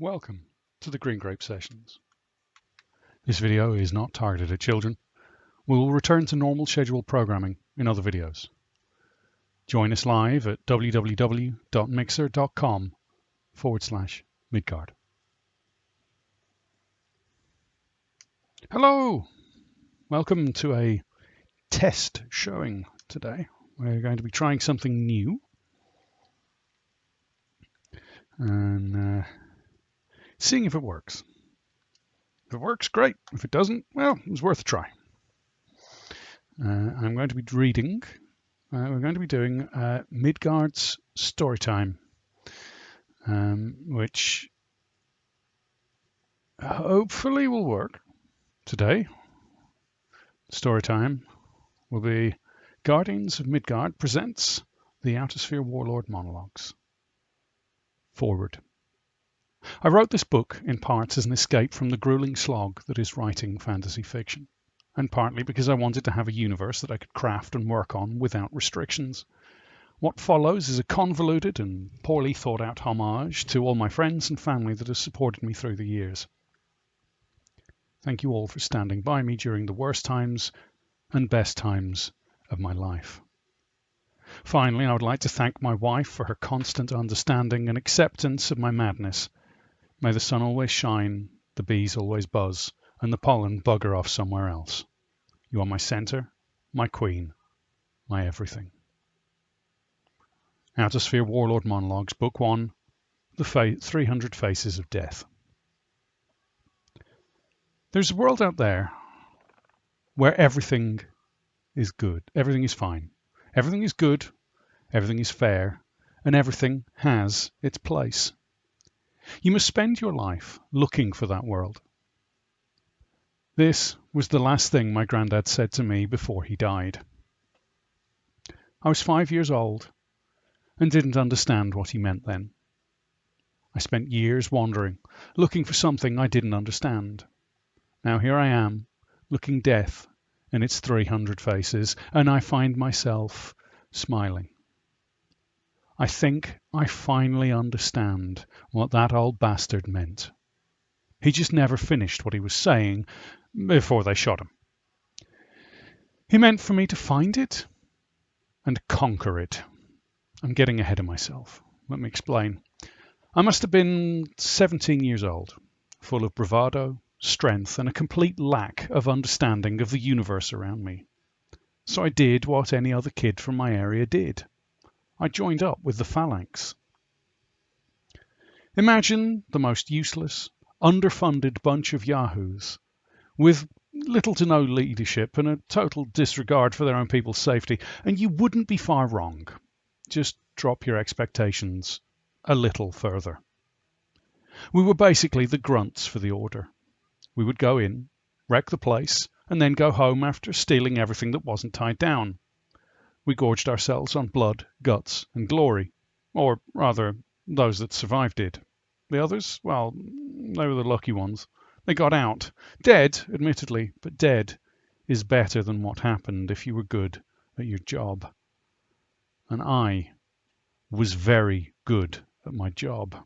Welcome to the Green Grape Sessions. This video is not targeted at children. We will return to normal scheduled programming in other videos. Join us live at www.mixer.com/Midgard. Hello! Welcome to a test showing today. We're going to be trying something new. And seeing if it works. If it works, great. If it doesn't, well, it was worth a try. I'm going to be reading. We're going to be doing Midgard's Storytime, which hopefully will work today. Storytime will be Guardians of Midgard presents the Outersphere Warlord Monologues. Forward. I wrote this book in parts as an escape from the grueling slog that is writing fantasy fiction, and partly because I wanted to have a universe that I could craft and work on without restrictions. What follows is a convoluted and poorly thought out homage to all my friends and family that have supported me through the years. Thank you all for standing by me during the worst times and best times of my life. Finally, I would like to thank my wife for her constant understanding and acceptance of my madness. May the sun always shine, the bees always buzz, and the pollen bugger off somewhere else. You are my center, my queen, my everything. Outersphere Warlord Monologues, Book 1, The 300 Faces of Death. There's a world out there where everything is good, everything is fine, everything is good, everything is fair, and everything has its place. You must spend your life looking for that world. This was the last thing my granddad said to me before he died. I was 5 years old and didn't understand what he meant then. I spent years wandering, looking for something I didn't understand. Now here I am, looking death in its 300 faces, and I find myself smiling. I think I finally understand what that old bastard meant. He just never finished what he was saying before they shot him. He meant for me to find it and conquer it. I'm getting ahead of myself. Let me explain. I must have been 17 years old, full of bravado, strength, and a complete lack of understanding of the universe around me. So I did what any other kid from my area did. I joined up with the phalanx. Imagine the most useless, underfunded bunch of yahoos with little to no leadership and a total disregard for their own people's safety, and you wouldn't be far wrong. Just drop your expectations a little further. We were basically the grunts for the order. We would go in, wreck the place, and then go home after stealing everything that wasn't tied down. We gorged ourselves on blood, guts, and glory. Or rather, those that survived did. The others, well, they were the lucky ones. They got out. Dead, admittedly, but dead is better than what happened if you were good at your job. And I was very good at my job.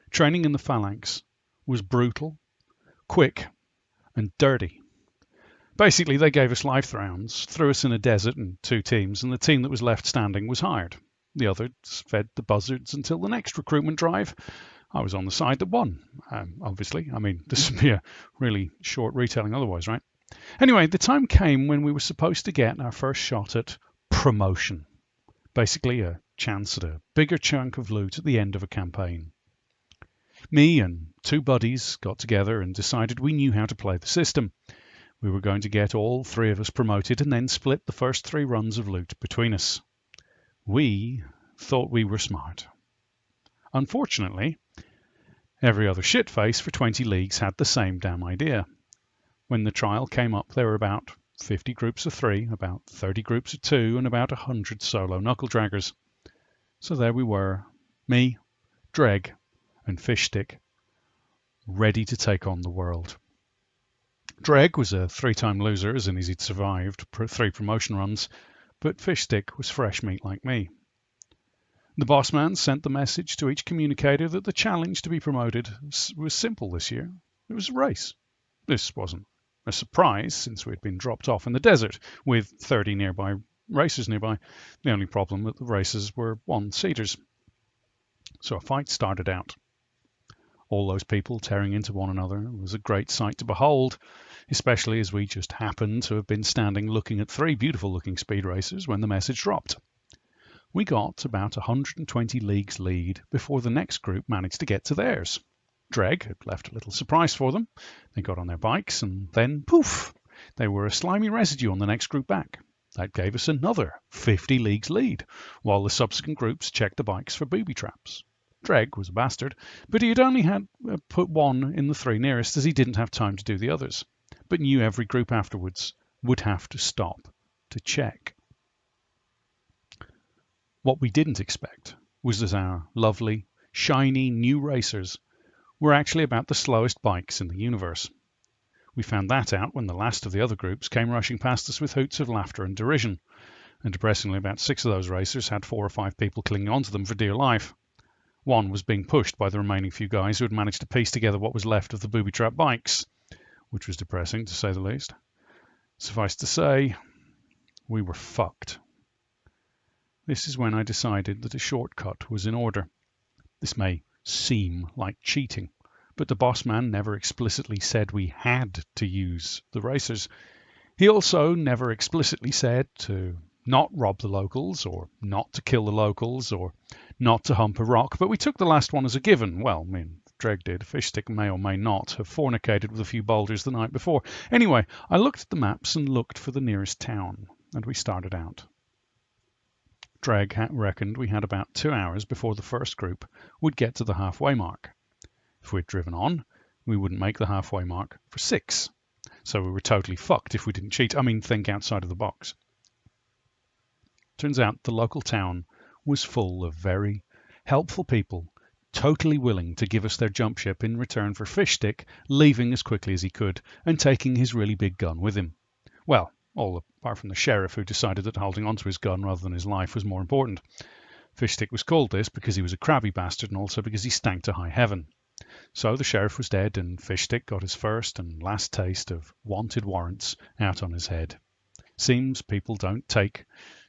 Training in the phalanx was brutal, quick, and dirty. Basically, they gave us life rounds, threw us in a desert in 2 teams, and the team that was left standing was hired. The others fed the buzzards until the next recruitment drive. I was on the side that won, obviously. I mean, this would be a really short retelling otherwise, right? Anyway, the time came when we were supposed to get our first shot at promotion. Basically, a chance at a bigger chunk of loot at the end of a campaign. Me and 2 buddies got together and decided we knew how to play the system. We were going to get all 3 of us promoted and then split the first 3 runs of loot between us. We thought we were smart. Unfortunately, every other shitface for 20 leagues had the same damn idea. When the trial came up, there were about 50 groups of 3, about 30 groups of 2, and about 100 solo knuckle-draggers. So there we were, me, Dreg, and Fishstick, ready to take on the world. Dreg was a 3-time loser, as in he'd survived 3 promotion runs, but Fishstick was fresh meat like me. The boss man sent the message to each communicator that the challenge to be promoted was simple this year. It was a race. This wasn't a surprise since we had been dropped off in the desert with 30 nearby racers nearby. The only problem that the races were one-seaters. So a fight started out. All those people tearing into one another was a great sight to behold, especially as we just happened to have been standing looking at 3 beautiful-looking speed racers when the message dropped. We got about 120 leagues lead before the next group managed to get to theirs. Dreg had left a little surprise for them. They got on their bikes and then, poof, they were a slimy residue on the next group back. That gave us another 50 leagues lead, while the subsequent groups checked the bikes for booby traps. Dreg was a bastard, but he had only had put one in the 3 nearest as he didn't have time to do the others, but knew every group afterwards would have to stop to check. What we didn't expect was that our lovely, shiny new racers were actually about the slowest bikes in the universe. We found that out when the last of the other groups came rushing past us with hoots of laughter and derision, and depressingly about 6 of those racers had 4 or 5 people clinging onto them for dear life. One was being pushed by the remaining few guys who had managed to piece together what was left of the booby-trap bikes, which was depressing, to say the least. Suffice to say, we were fucked. This is when I decided that a shortcut was in order. This may seem like cheating, but the boss man never explicitly said we had to use the racers. He also never explicitly said to not rob the locals, or not to kill the locals, or not to hump a rock, but we took the last one as a given. Well, I mean, Dreg did. Fishstick may or may not have fornicated with a few boulders the night before. Anyway, I looked at the maps and looked for the nearest town, and we started out. Dreg reckoned we had about 2 hours before the first group would get to the halfway mark. If we'd driven on, we wouldn't make the halfway mark for 6. So we were totally fucked if we didn't cheat. I mean, think outside of the box. Turns out the local town was full of very helpful people, totally willing to give us their jump ship in return for Fishstick leaving as quickly as he could and taking his really big gun with him. Well, all apart from the sheriff, who decided that holding onto his gun rather than his life was more important. Fishstick was called this because he was a crabby bastard and also because he stank to high heaven. So the sheriff was dead and Fishstick got his first and last taste of wanted warrants out on his head. Seems people don't take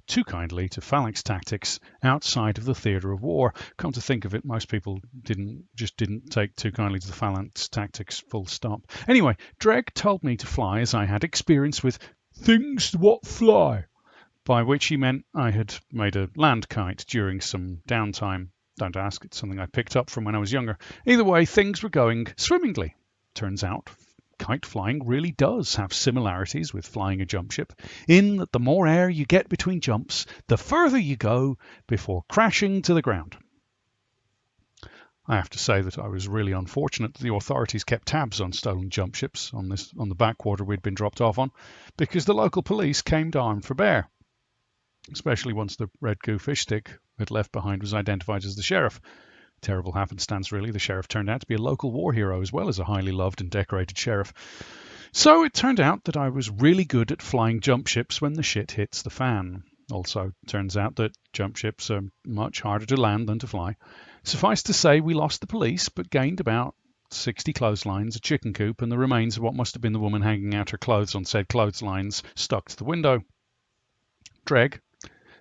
too kindly to phalanx tactics outside of the theatre of war. Come to think of it, most people didn't take too kindly to the phalanx tactics, full stop. Anyway, Dreg told me to fly as I had experience with things what fly, by which he meant I had made a land kite during some downtime. Don't ask, it's something I picked up from when I was younger. Either way, things were going swimmingly. Turns out kite flying really does have similarities with flying a jump ship, in that the more air you get between jumps, the further you go before crashing to the ground. I have to say that I was really unfortunate that the authorities kept tabs on stolen jump ships on the backwater we'd been dropped off on, because the local police came armed for bear, especially once the red goo Fishstick had left behind was identified as the sheriff. Terrible happenstance, really. The sheriff turned out to be a local war hero as well as a highly loved and decorated sheriff. So it turned out that I was really good at flying jump ships when the shit hits the fan. Also, turns out that jump ships are much harder to land than to fly. Suffice to say, we lost the police, but gained about 60 clotheslines, a chicken coop, and the remains of what must have been the woman hanging out her clothes on said clotheslines stuck to the window. Dreg,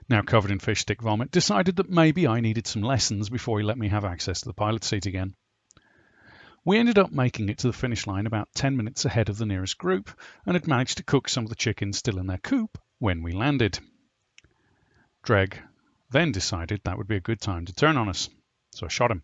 now covered in fish stick vomit, decided that maybe I needed some lessons before he let me have access to the pilot's seat again. We ended up making it to the finish line about 10 minutes ahead of the nearest group, and had managed to cook some of the chickens still in their coop when we landed. Dreg then decided that would be a good time to turn on us, so I shot him.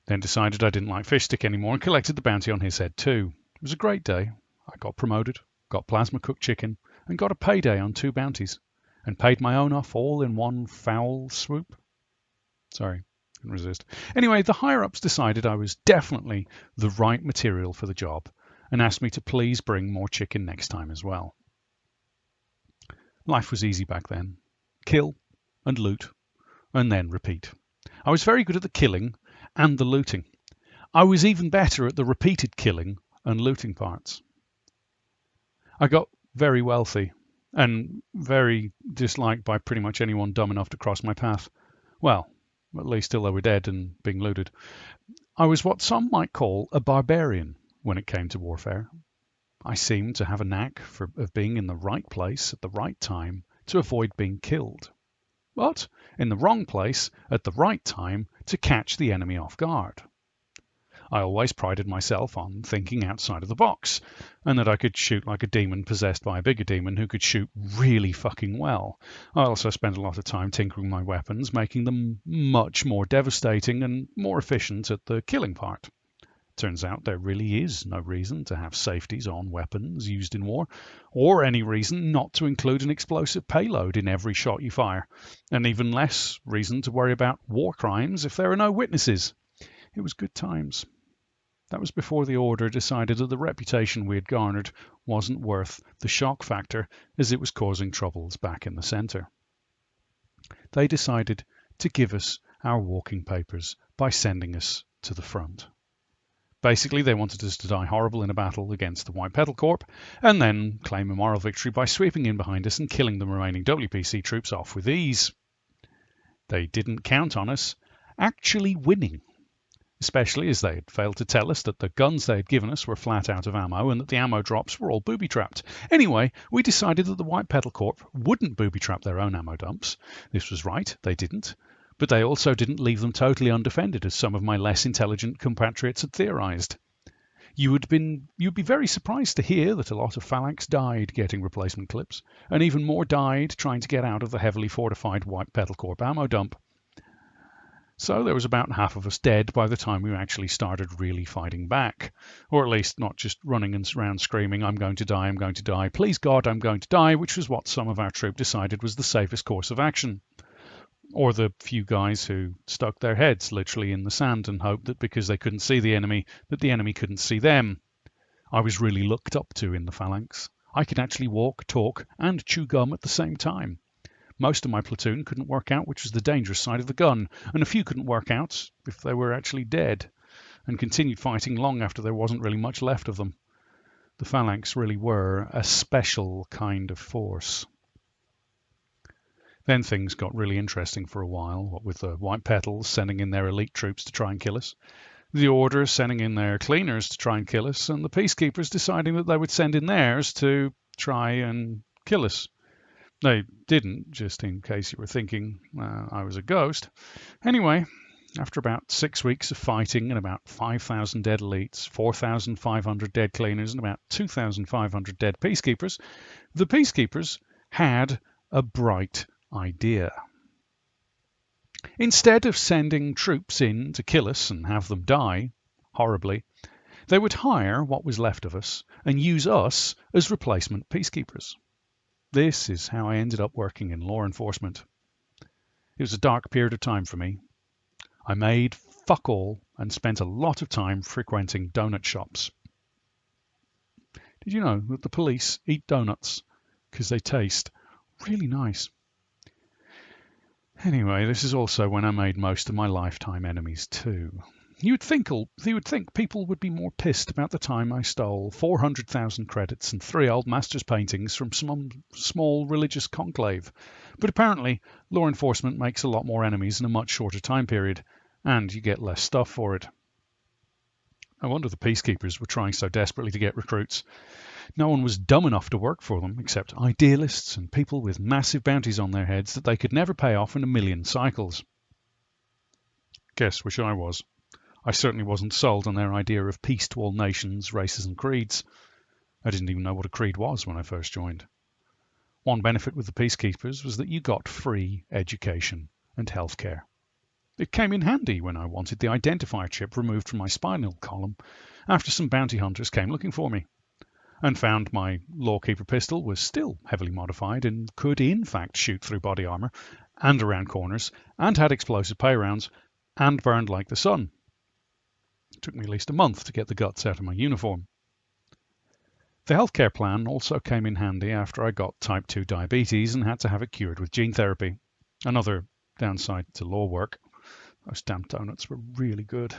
Then decided I didn't like fish stick anymore and collected the bounty on his head too. It was a great day. I got promoted, got plasma cooked chicken, and got a payday on 2 bounties, and paid my own off all in one foul swoop. Sorry, couldn't resist. Anyway, the higher-ups decided I was definitely the right material for the job and asked me to please bring more chicken next time as well. Life was easy back then. Kill and loot, and then repeat. I was very good at the killing and the looting. I was even better at the repeated killing and looting parts. I got very wealthy and very disliked by pretty much anyone dumb enough to cross my path. Well, at least till they were dead and being looted. I was what some might call a barbarian when it came to warfare. I seemed to have a knack of being in the right place at the right time to avoid being killed, but in the wrong place at the right time to catch the enemy off guard. I always prided myself on thinking outside of the box, and that I could shoot like a demon possessed by a bigger demon who could shoot really fucking well. I also spent a lot of time tinkering my weapons, making them much more devastating and more efficient at the killing part. Turns out there really is no reason to have safeties on weapons used in war, or any reason not to include an explosive payload in every shot you fire, and even less reason to worry about war crimes if there are no witnesses. It was good times. That was before the Order decided that the reputation we had garnered wasn't worth the shock factor, as it was causing troubles back in the centre. They decided to give us our walking papers by sending us to the front. Basically, they wanted us to die horrible in a battle against the White Petal Corps, and then claim a moral victory by sweeping in behind us and killing the remaining WPC troops off with ease. They didn't count on us actually winning, especially as they had failed to tell us that the guns they had given us were flat out of ammo and that the ammo drops were all booby-trapped. Anyway, we decided that the White Petal Corps wouldn't booby-trap their own ammo dumps. This was right, they didn't. But they also didn't leave them totally undefended, as some of my less intelligent compatriots had theorized. You'd be very surprised to hear that a lot of phalanx died getting replacement clips, and even more died trying to get out of the heavily fortified White Petal Corps ammo dump. So there was about half of us dead by the time we actually started really fighting back. Or at least not just running around screaming, I'm going to die, I'm going to die, please God, I'm going to die, which was what some of our troop decided was the safest course of action. Or the few guys who stuck their heads literally in the sand and hoped that because they couldn't see the enemy, that the enemy couldn't see them. I was really looked up to in the phalanx. I could actually walk, talk, and chew gum at the same time. Most of my platoon couldn't work out which was the dangerous side of the gun, and a few couldn't work out if they were actually dead, and continued fighting long after there wasn't really much left of them. The phalanx really were a special kind of force. Then things got really interesting for a while, what with the White Petals sending in their elite troops to try and kill us, the Order sending in their cleaners to try and kill us, and the Peacekeepers deciding that they would send in theirs to try and kill us. They didn't, just in case you were thinking I was a ghost. Anyway, after about 6 weeks of fighting and about 5,000 dead elites, 4,500 dead cleaners, and about 2,500 dead peacekeepers, the peacekeepers had a bright idea. Instead of sending troops in to kill us and have them die horribly, they would hire what was left of us and use us as replacement peacekeepers. This is how I ended up working in law enforcement. It was a dark period of time for me. I made fuck all and spent a lot of time frequenting donut shops. Did you know that the police eat donuts because they taste really nice? Anyway, this is also when I made most of my lifetime enemies too. You would think people would be more pissed about the time I stole 400,000 credits and 3 old master's paintings from some small religious conclave. But apparently, law enforcement makes a lot more enemies in a much shorter time period, and you get less stuff for it. No wonder the peacekeepers were trying so desperately to get recruits. No one was dumb enough to work for them, except idealists and people with massive bounties on their heads that they could never pay off in a million cycles. Guess which I was. I certainly wasn't sold on their idea of peace to all nations, races and creeds. I didn't even know what a creed was when I first joined. One benefit with the peacekeepers was that you got free education and healthcare. It came in handy when I wanted the identifier chip removed from my spinal column after some bounty hunters came looking for me, and found my Lawkeeper pistol was still heavily modified and could in fact shoot through body armour and around corners, and had explosive pay rounds, and burned like the sun. It took me at least a month to get the guts out of my uniform. The healthcare plan also came in handy after I got type 2 diabetes and had to have it cured with gene therapy. Another downside to law work. Those damn donuts were really good.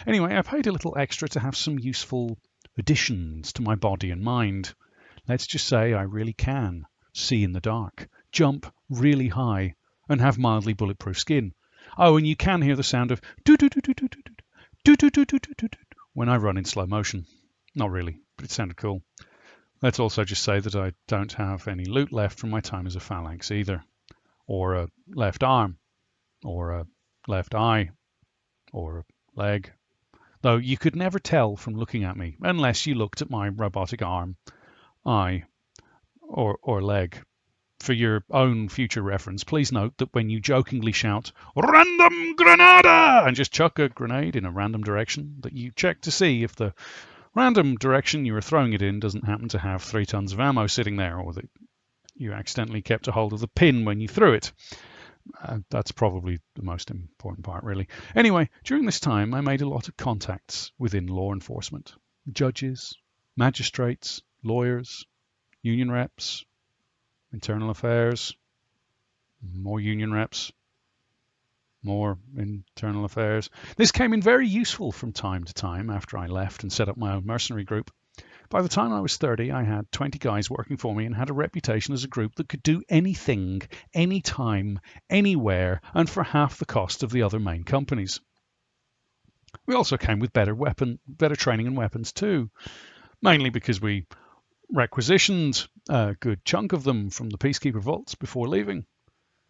Anyway, I paid a little extra to have some useful additions to my body and mind. Let's just say I really can see in the dark, jump really high, and have mildly bulletproof skin. Oh, and you can hear the sound of do do do do do do do do do do do do when I run in slow motion. Not really, but it sounded cool. Let's also just say that I don't have any loot left from my time as a phalanx either, or a left arm, or a left eye, or a leg. Though you could never tell from looking at me unless you looked at my robotic arm, eye, or leg. For your own future reference, please note that when you jokingly shout, "Random Granada!" and just chuck a grenade in a random direction, that you check to see if the random direction you are throwing it in doesn't happen to have 3 tons of ammo sitting there, or that you accidentally kept a hold of the pin when you threw it. That's probably the most important part, really. Anyway, during this time, I made a lot of contacts within law enforcement. Judges, magistrates, lawyers, union reps, internal affairs, more union reps, more internal affairs. This came in very useful from time to time after I left and set up my own mercenary group. By the time I was 30, I had 20 guys working for me and had a reputation as a group that could do anything, anytime, anywhere, and for half the cost of the other main companies. We also came with better training and weapons too, mainly because we requisitioned a good chunk of them from the Peacekeeper vaults before leaving,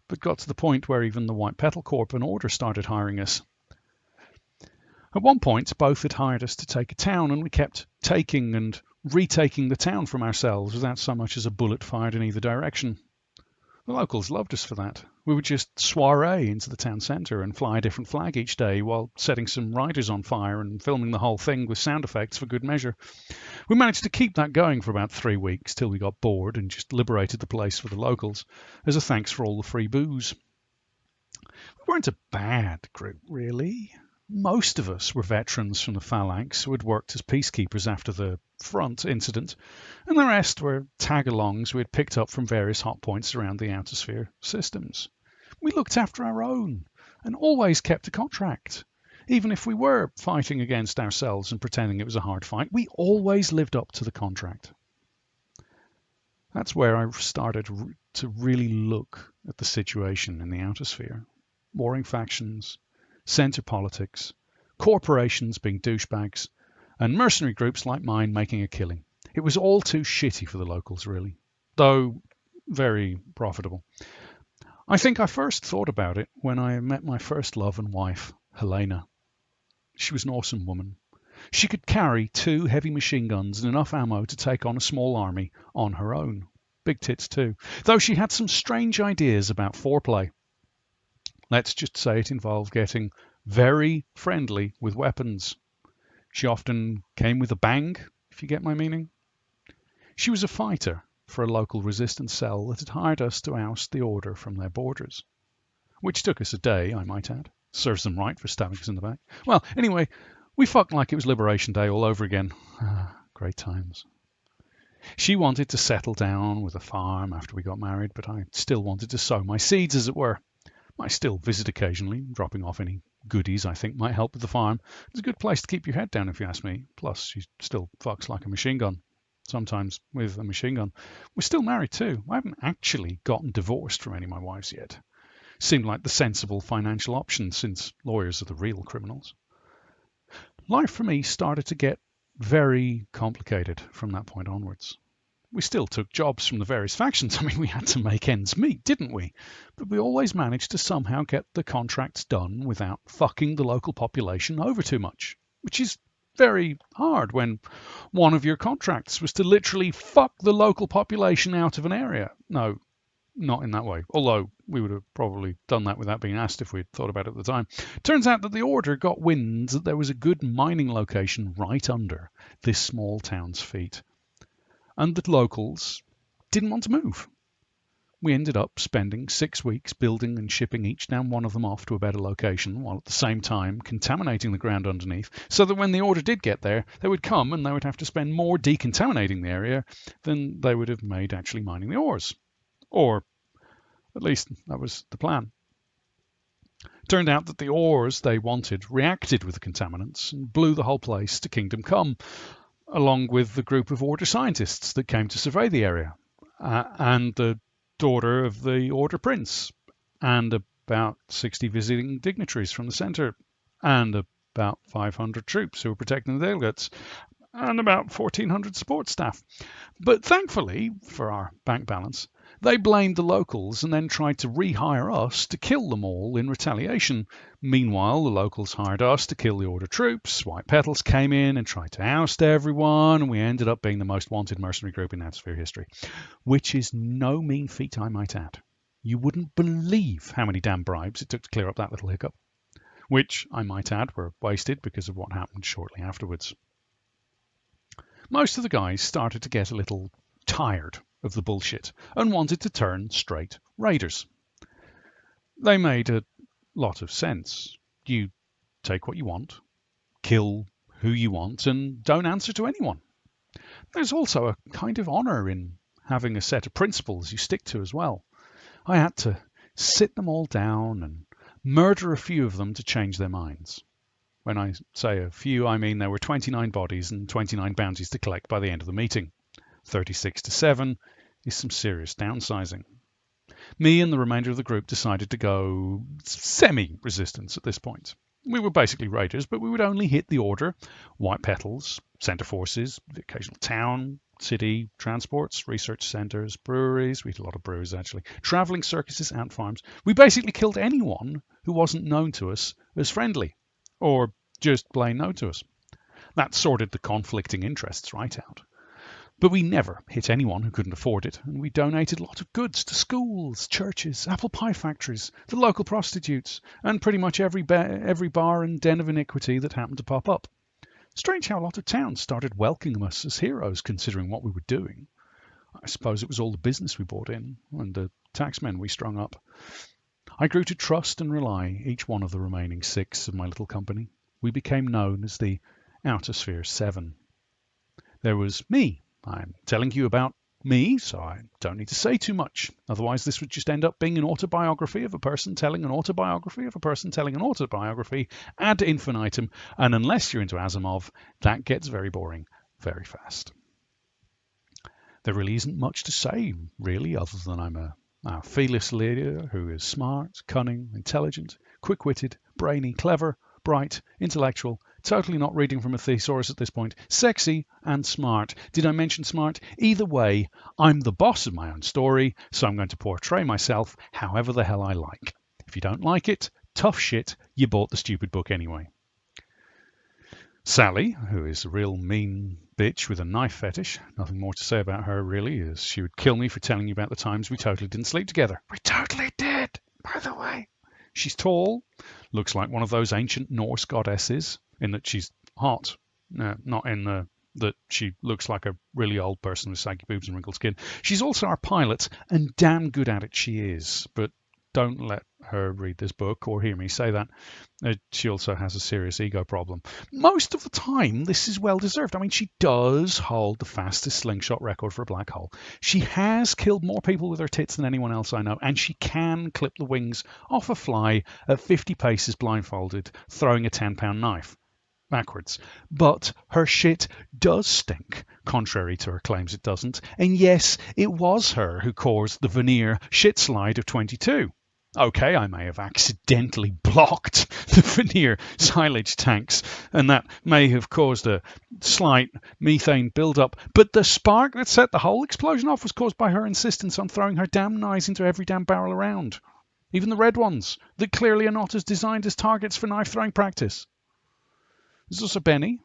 but got to the point where even the White Petal Corp and Order started hiring us. At one point, both had hired us to take a town, and we kept taking and retaking the town from ourselves without so much as a bullet fired in either direction. The locals loved us for that. We would just soiree into the town centre and fly a different flag each day while setting some riders on fire and filming the whole thing with sound effects for good measure. We managed to keep that going for about 3 weeks till we got bored and just liberated the place for the locals as a thanks for all the free booze. We weren't a bad group, really. Most of us were veterans from the Phalanx who had worked as peacekeepers after the front incident, and the rest were tag-alongs we had picked up from various hot points around the Outersphere systems. We looked after our own and always kept a contract. Even if we were fighting against ourselves and pretending it was a hard fight, we always lived up to the contract. That's where I started to really look at the situation in the Outersphere. Warring factions, centre politics, corporations being douchebags, and mercenary groups like mine making a killing. It was all too shitty for the locals, really, though very profitable. I think I first thought about it when I met my first love and wife, Helena. She was an awesome woman. She could carry 2 heavy machine guns and enough ammo to take on a small army on her own. Big tits too, though she had some strange ideas about foreplay. Let's just say it involved getting very friendly with weapons. She often came with a bang, if you get my meaning. She was a fighter for a local resistance cell that had hired us to oust the Order from their borders, which took us a day, I might add. Serves them right for stabbing us in the back. Well, anyway, we fucked like it was Liberation Day all over again. Great times. She wanted to settle down with a farm after we got married, but I still wanted to sow my seeds, as it were. I still visit occasionally, dropping off any goodies I think might help with the farm. It's a good place to keep your head down, if you ask me. Plus, she still fucks like a machine gun, sometimes with a machine gun. We're still married too. I haven't actually gotten divorced from any of my wives yet. Seemed like the sensible financial option, since lawyers are the real criminals. Life for me started to get very complicated from that point onwards. We still took jobs from the various factions. I mean, we had to make ends meet, didn't we? But we always managed to somehow get the contracts done without fucking the local population over too much, which is very hard when one of your contracts was to literally fuck the local population out of an area. No, not in that way, although we would have probably done that without being asked if we'd thought about it at the time. Turns out that the Order got wind that there was a good mining location right under this small town's feet, and the locals didn't want to move. We ended up spending 6 weeks building and shipping each damn one of them off to a better location, while at the same time contaminating the ground underneath, so that when the Order did get there, they would come and they would have to spend more decontaminating the area than they would have made actually mining the ores. Or at least that was the plan. Turned out that the ores they wanted reacted with the contaminants and blew the whole place to kingdom come, along with the group of Order scientists that came to survey the area, and the daughter of the Order prince, and a about 60 visiting dignitaries from the centre, and about 500 troops who were protecting the delegates, and about 1,400 support staff. But thankfully, for our bank balance, they blamed the locals and then tried to rehire us to kill them all in retaliation. Meanwhile, the locals hired us to kill the Order troops. White Petals came in and tried to oust everyone, and we ended up being the most wanted mercenary group in Outersphere history, which is no mean feat, I might add. You wouldn't believe how many damn bribes it took to clear up that little hiccup, which, I might add, were wasted because of what happened shortly afterwards. Most of the guys started to get a little tired of the bullshit and wanted to turn straight raiders. They made a lot of sense. You take what you want, kill who you want, and don't answer to anyone. There's also a kind of honour in having a set of principles you stick to as well. I had to sit them all down and murder a few of them to change their minds. When I say a few, I mean there were 29 bodies and 29 bounties to collect by the end of the meeting. 36 to 7 is some serious downsizing. Me and the remainder of the group decided to go semi-resistance at this point. We were basically raiders, but we would only hit the Order, White Petals, Centre Forces, the occasional town, city, transports, research centres, breweries. We had a lot of breweries actually, travelling circuses, ant farms. We basically killed anyone who wasn't known to us as friendly, or just plain known to us. That sorted the conflicting interests right out. But we never hit anyone who couldn't afford it, and we donated a lot of goods to schools, churches, apple pie factories, the local prostitutes, and pretty much every bar and den of iniquity that happened to pop up. Strange how a lot of towns started welcoming us as heroes, considering what we were doing. I suppose it was all the business we brought in, and the taxmen we strung up. I grew to trust and rely each one of the remaining 6 of my little company. We became known as the Outersphere 7. There was me. I'm telling you about me, so I don't need to say too much. Otherwise, this would just end up being an autobiography of a person telling an autobiography of a person telling an autobiography ad infinitum, and unless you're into Asimov, that gets very boring very fast. There really isn't much to say, really, other than I'm a fearless leader who is smart, cunning, intelligent, quick-witted, brainy, clever, bright, intellectual, totally not reading from a thesaurus at this point, sexy and smart. Did I mention smart? Either way, I'm the boss of my own story, so I'm going to portray myself however the hell I like. If you don't like it, tough shit, you bought the stupid book anyway. Sally, who is a real mean bitch with a knife fetish, nothing more to say about her really, as she would kill me for telling you about the times we totally didn't sleep together. We totally did, by the way. She's tall, looks like one of those ancient Norse goddesses, in that she's hot, not in that she looks like a really old person with saggy boobs and wrinkled skin. She's also our pilot, and damn good at it she is, but don't let her read this book or hear me say that. She also has a serious ego problem. Most of the time, this is well deserved. I mean, she does hold the fastest slingshot record for a black hole. She has killed more people with her tits than anyone else I know, and she can clip the wings off a fly at 50 paces blindfolded, throwing a 10-pound knife backwards. But her shit does stink, contrary to her claims it doesn't. And yes, it was her who caused the veneer shit slide of 22. Okay, I may have accidentally blocked the veneer silage tanks, and that may have caused a slight methane build-up, but the spark that set the whole explosion off was caused by her insistence on throwing her damn knives into every damn barrel around. Even the red ones, that clearly are not as designed as targets for knife-throwing practice. There's also Benny,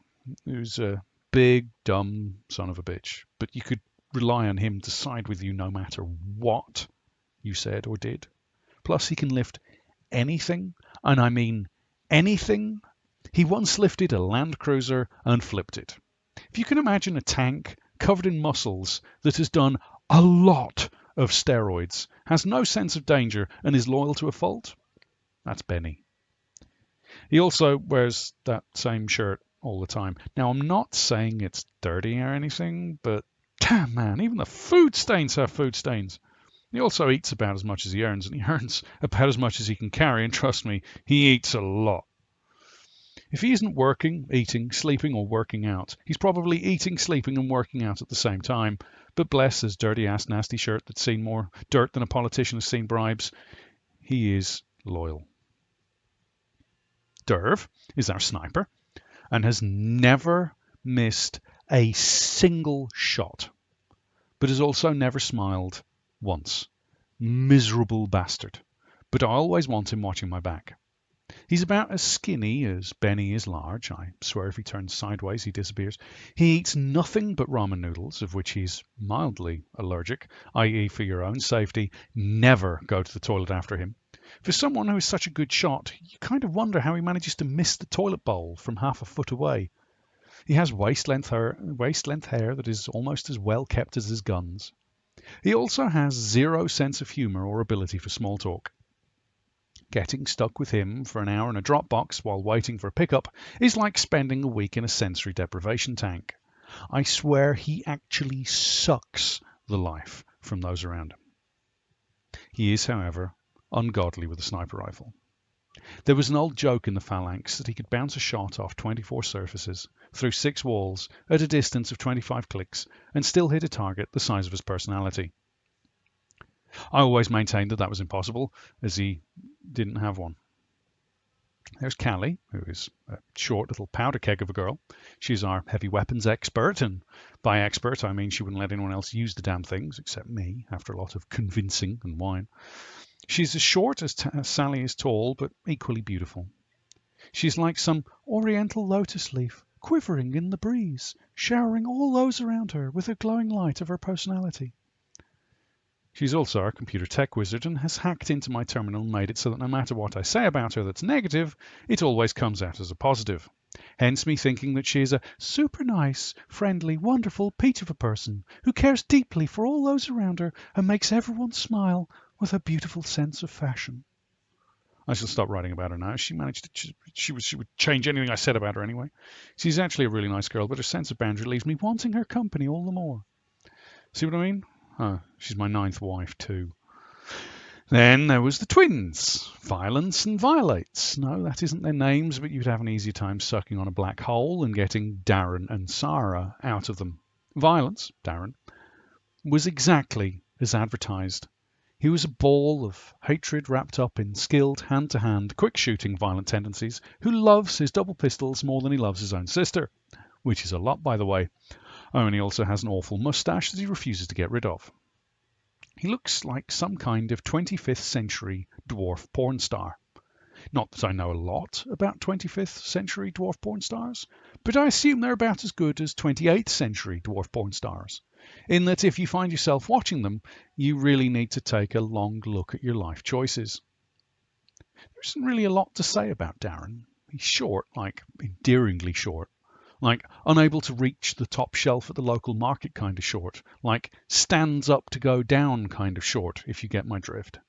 who's a big, dumb son of a bitch, but you could rely on him to side with you no matter what you said or did. Plus, he can lift anything, and I mean anything. He once lifted a Land Cruiser and flipped it. If you can imagine a tank covered in muscles that has done a lot of steroids, has no sense of danger, and is loyal to a fault, that's Benny. He also wears that same shirt all the time. Now, I'm not saying it's dirty or anything, but damn, man, even the food stains have food stains. He also eats about as much as he earns, and he earns about as much as he can carry, and trust me, he eats a lot. If he isn't working, eating, sleeping, or working out, he's probably eating, sleeping, and working out at the same time. But bless his dirty-ass nasty shirt that's seen more dirt than a politician has seen bribes, he is loyal. Derv is our sniper and has never missed a single shot, but has also never smiled once. Miserable bastard. But I always want him watching my back. He's about as skinny as Benny is large. I swear if he turns sideways, he disappears. He eats nothing but ramen noodles, of which he's mildly allergic, i.e. for your own safety, never go to the toilet after him. For someone who is such a good shot, you kind of wonder how he manages to miss the toilet bowl from half a foot away. He has waist-length hair that is almost as well kept as his guns. He also has zero sense of humour or ability for small talk. Getting stuck with him for an hour in a drop box while waiting for a pickup is like spending a week in a sensory deprivation tank. I swear he actually sucks the life from those around him. He is, however, ungodly with a sniper rifle. There was an old joke in the phalanx that he could bounce a shot off 24 surfaces, through 6 walls, at a distance of 25 clicks, and still hit a target the size of his personality. I always maintained that that was impossible, as he didn't have one. There's Cali, who is a short little powder keg of a girl. She's our heavy weapons expert, and by expert I mean she wouldn't let anyone else use the damn things, except me, after a lot of convincing and wine. She's as short as Sally is tall, but equally beautiful. She's like some oriental lotus leaf, quivering in the breeze, showering all those around her with the glowing light of her personality. She's also our computer tech wizard and has hacked into my terminal and made it so that no matter what I say about her that's negative, it always comes out as a positive. Hence me thinking that she is a super nice, friendly, wonderful peach of a person who cares deeply for all those around her and makes everyone smile with a beautiful sense of fashion. I shall stop writing about her now. She managed to, she would change anything I said about her anyway. She's actually a really nice girl, but her sense of boundary leaves me wanting her company all the more. See what I mean? She's my 9th wife too. Then there was the twins, Violence and Violates. No, that isn't their names, but you'd have an easier time sucking on a black hole and getting Darren and Sarah out of them. Violence, Darren, was exactly as advertised. He was a ball of hatred wrapped up in skilled, hand-to-hand, quick-shooting violent tendencies who loves his double pistols more than he loves his own sister, which is a lot, by the way. Oh, and he also has an awful moustache that he refuses to get rid of. He looks like some kind of 25th century dwarf porn star. Not that I know a lot about 25th century dwarf porn stars, but I assume they're about as good as 28th century dwarf porn stars, in that if you find yourself watching them, you really need to take a long look at your life choices. There isn't really a lot to say about Darren. He's short, like endearingly short. Like unable to reach the top shelf at the local market kind of short. Like stands up to go down kind of short, if you get my drift.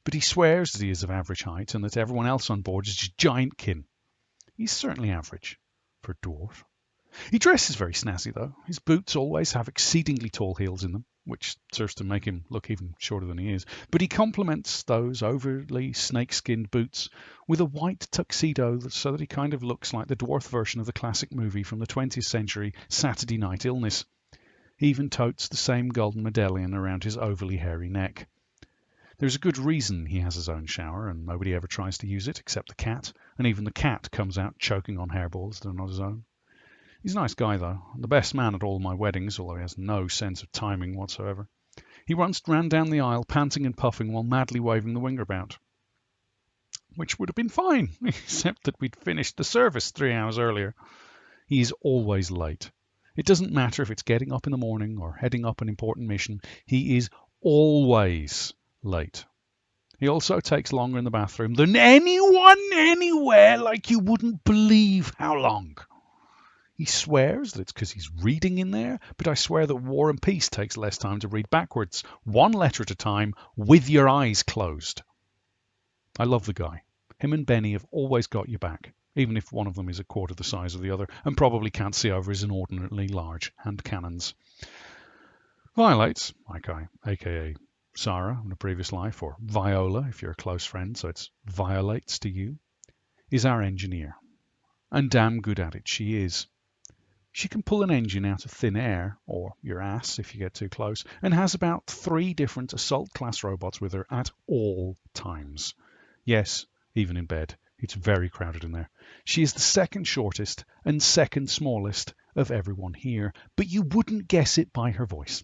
But he swears that he is of average height and that everyone else on board is just giant kin. He's certainly average for a dwarf. He dresses very snazzy though. His boots always have exceedingly tall heels in them, which serves to make him look even shorter than he is. But he complements those overly snake-skinned boots with a white tuxedo so that he kind of looks like the dwarf version of the classic movie from the 20th century, Saturday Night Illness. He even totes the same golden medallion around his overly hairy neck. There's a good reason he has his own shower and nobody ever tries to use it except the cat, and even the cat comes out choking on hairballs that are not his own. He's a nice guy, though, the best man at all my weddings, although he has no sense of timing whatsoever. He once ran down the aisle, panting and puffing, while madly waving the winger about. Which would have been fine, except that we'd finished the service 3 hours earlier. He is always late. It doesn't matter if it's getting up in the morning or heading up an important mission. He is always late. He also takes longer in the bathroom than anyone anywhere, like you wouldn't believe how long. He swears that it's because he's reading in there, but I swear that War and Peace takes less time to read backwards, 1 letter at a time, with your eyes closed. I love the guy. Him and Benny have always got your back, even if one of them is a quarter the size of the other, and probably can't see over his inordinately large hand cannons. Violates, aka Sarah in a previous life, or Viola if you're a close friend, so it's Violates to you, is our engineer. And damn good at it she is. She can pull an engine out of thin air, or your ass if you get too close, and has about 3 different assault class robots with her at all times. Yes, even in bed. It's very crowded in there. She is the second shortest and second smallest of everyone here, but you wouldn't guess it by her voice.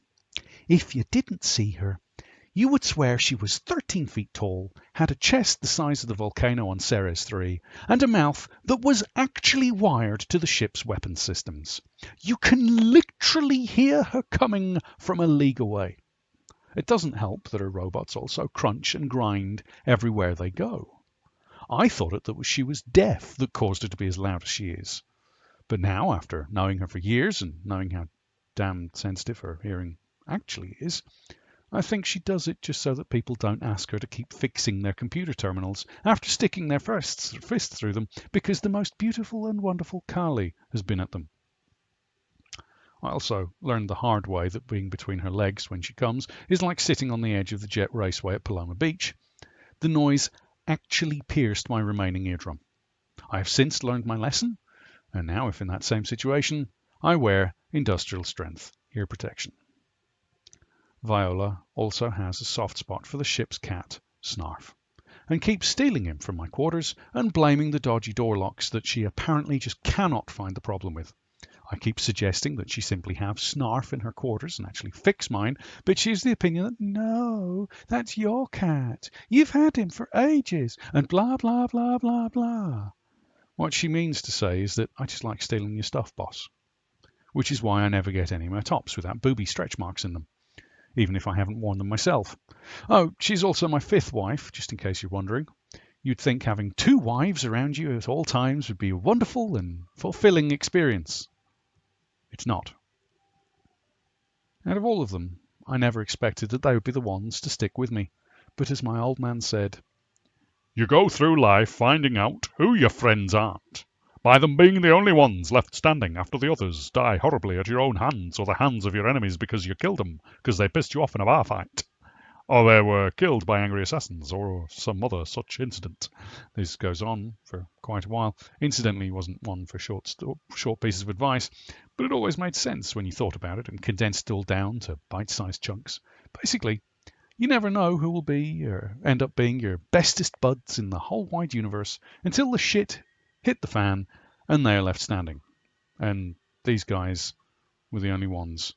If you didn't see her, you would swear she was 13 feet tall, had a chest the size of the volcano on Ceres 3, and a mouth that was actually wired to the ship's weapon systems. You can literally hear her coming from a league away. It doesn't help that her robots also crunch and grind everywhere they go. I thought that she was deaf that caused her to be as loud as she is. But now, after knowing her for years and knowing how damn sensitive her hearing actually is, I think she does it just so that people don't ask her to keep fixing their computer terminals after sticking their fists through them because the most beautiful and wonderful Cali has been at them. I also learned the hard way that being between her legs when she comes is like sitting on the edge of the jet raceway at Paloma Beach. The noise actually pierced my remaining eardrum. I have since learned my lesson, and now if in that same situation, I wear industrial strength ear protection. Viola also has a soft spot for the ship's cat, Snarf, and keeps stealing him from my quarters and blaming the dodgy door locks that she apparently just cannot find the problem with. I keep suggesting that she simply have Snarf in her quarters and actually fix mine, but she has the opinion that, no, that's your cat. You've had him for ages, and blah, blah, blah, blah, blah. What she means to say is that I just like stealing your stuff, boss, which is why I never get any of my tops without booby stretch marks in them, even if I haven't worn them myself. Oh, she's also my fifth wife, just in case you're wondering. You'd think having two wives around you at all times would be a wonderful and fulfilling experience. It's not. Out of all of them, I never expected that they would be the ones to stick with me. But as my old man said, you go through life finding out who your friends aren't, by them being the only ones left standing after the others die horribly at your own hands or the hands of your enemies because you killed them because they pissed you off in a bar fight, or they were killed by angry assassins or some other such incident. This goes on for quite a while. Incidentally, it wasn't one for short pieces of advice, but it always made sense when you thought about it and condensed it all down to bite-sized chunks. Basically, you never know who will be or end up being your bestest buds in the whole wide universe until the shit hit the fan and they are left standing. And these guys were the only ones